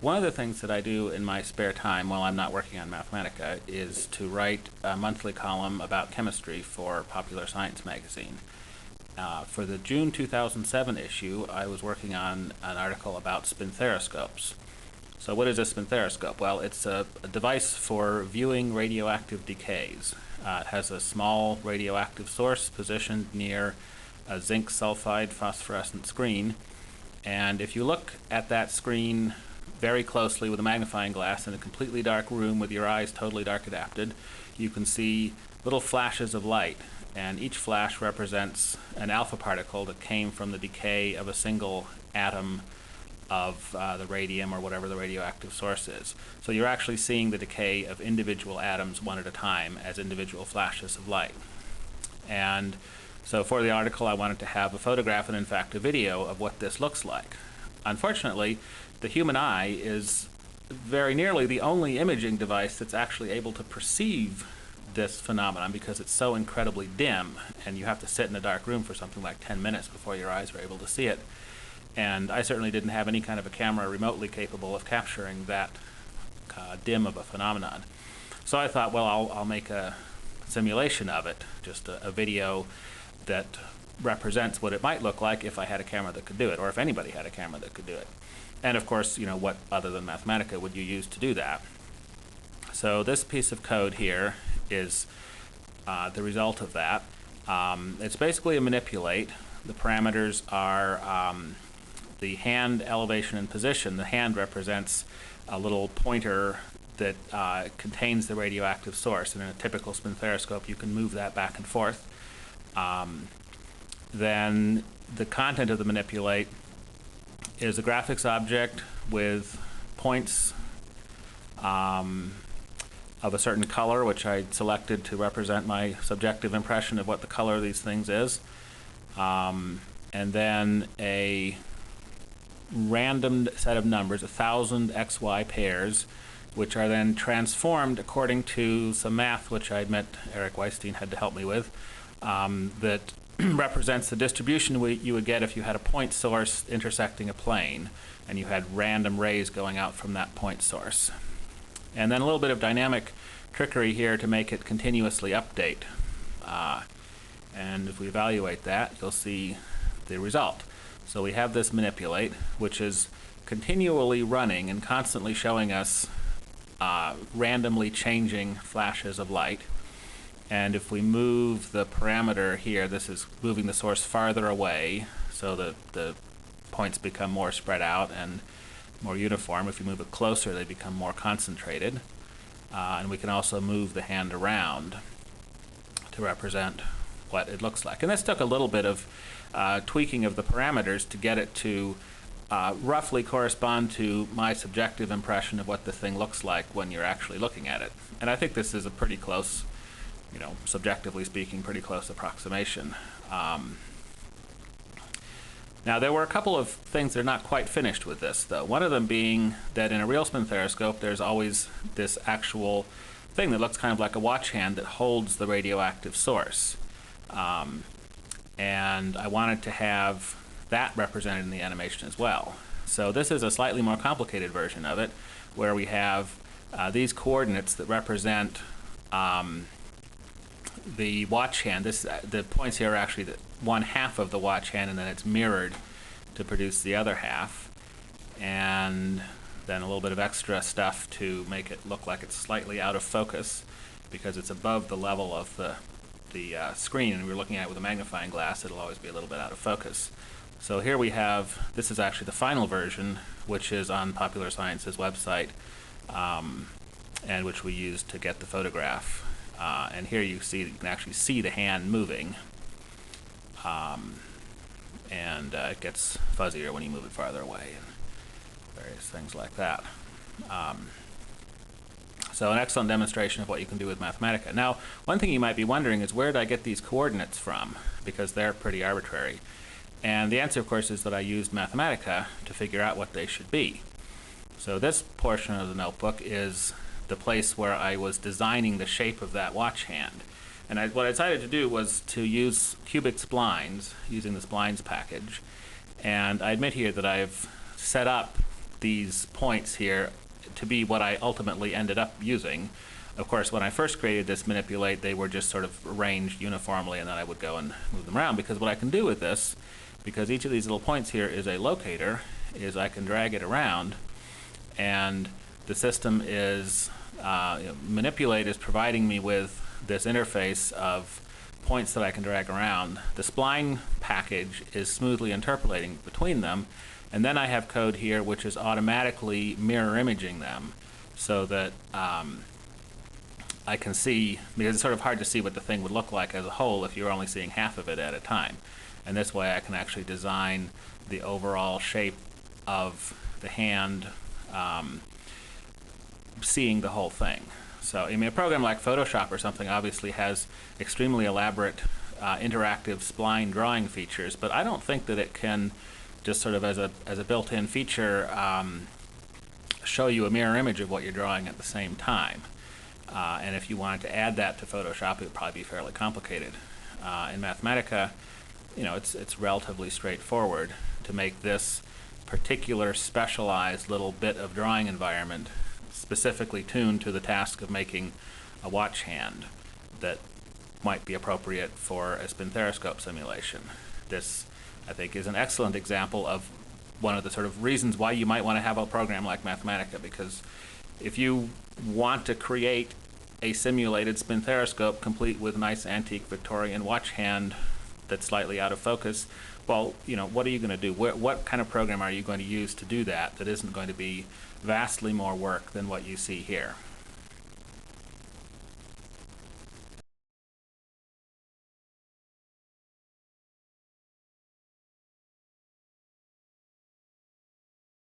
One of the things that I do in my spare time while I'm not working on Mathematica is to write a monthly column about chemistry for Popular Science magazine. For the June 2007 issue, I was working on an article about spinthariscopes. So what is a spinthariscope? Well, it's a device for viewing radioactive decays. It has a small radioactive source positioned near a zinc sulfide phosphorescent screen. And if you look at that screen very closely with a magnifying glass in a completely dark room with your eyes totally dark adapted, you can see little flashes of light. And each flash represents an alpha particle that came from the decay of a single atom of the radium or whatever the radioactive source is. So you're actually seeing the decay of individual atoms one at a time as individual flashes of light. And so for the article, I wanted to have a photograph and, in fact, a video of what this looks like. Unfortunately, the human eye is very nearly the only imaging device that's actually able to perceive this phenomenon because it's so incredibly dim, and you have to sit in a dark room for something like 10 minutes before your eyes are able to see it. And I certainly didn't have any kind of a camera remotely capable of capturing that dim of a phenomenon. So I thought, well, I'll make a simulation of it, just a video that represents what it might look like if I had a camera that could do it, or if anybody had a camera that could do it. And of course, what other than Mathematica would you use to do that? So this piece of code here is the result of that. It's basically a manipulate. The parameters are the hand elevation and position. The hand represents a little pointer that contains the radioactive source, and in a typical spinthariscope you can move that back and forth. Then the content of the manipulate is a graphics object with points of a certain color, which I selected to represent my subjective impression of what the color of these things is. And then a random set of numbers, 1,000 XY pairs, which are then transformed according to some math, which I admit Eric Weisstein had to help me with, that represents the distribution you would get if you had a point source intersecting a plane, and you had random rays going out from that point source. And then a little bit of dynamic trickery here to make it continuously update. And if we evaluate that, you'll see the result. So we have this manipulate, which is continually running and constantly showing us randomly changing flashes of light. And if we move the parameter here, this is moving the source farther away, so that the points become more spread out and more uniform. If you move it closer, they become more concentrated. And we can also move the hand around to represent what it looks like. And this took a little bit of tweaking of the parameters to get it to roughly correspond to my subjective impression of what the thing looks like when you're actually looking at it. And I think this is a pretty close, subjectively speaking, pretty close approximation. Now, there were a couple of things that are not quite finished with this, though. One of them being that in a real spinthariscope, there's always this actual thing that looks kind of like a watch hand that holds the radioactive source. And I wanted to have that represented in the animation as well. So this is a slightly more complicated version of it, where we have these coordinates that represent the watch hand. The points here are actually one half of the watch hand, and then it's mirrored to produce the other half. And then a little bit of extra stuff to make it look like it's slightly out of focus because it's above the level of the screen, and we're looking at it with a magnifying glass, it'll always be a little bit out of focus. So here we have, this is actually the final version, which is on Popular Science's website, and which we used to get the photograph. And here you can actually see the hand moving, and it gets fuzzier when you move it farther away, and various things like that. So an excellent demonstration of what you can do with Mathematica. Now, one thing you might be wondering is, where did I get these coordinates from? Because they're pretty arbitrary. And the answer, of course, is that I used Mathematica to figure out what they should be. So this portion of the notebook is the place where I was designing the shape of that watch hand. And what I decided to do was to use cubic splines, using the splines package. And I admit here that I've set up these points here to be what I ultimately ended up using. Of course, when I first created this manipulate, they were just sort of arranged uniformly, and then I would go and move them around, because what I can do with this, because each of these little points here is a locator, is I can drag it around, and the system is, manipulate is providing me with this interface of points that I can drag around. The spline package is smoothly interpolating between them, and then I have code here which is automatically mirror imaging them, so that I can see, because it's sort of hard to see what the thing would look like as a whole if you're only seeing half of it at a time. And this way I can actually design the overall shape of the hand, seeing the whole thing. So, I mean, a program like Photoshop or something obviously has extremely elaborate interactive spline drawing features, but I don't think that it can just sort of as a built-in feature show you a mirror image of what you're drawing at the same time. And if you wanted to add that to Photoshop, it would probably be fairly complicated. In Mathematica, it's relatively straightforward to make this particular specialized little bit of drawing environment specifically tuned to the task of making a watch hand that might be appropriate for a Spinthariscope simulation. This, I think, is an excellent example of one of the sort of reasons why you might want to have a program like Mathematica, because if you want to create a simulated Spinthariscope complete with nice antique Victorian watch hand that's slightly out of focus, well, what are you going to do? What kind of program are you going to use to do that that isn't going to be vastly more work than what you see here?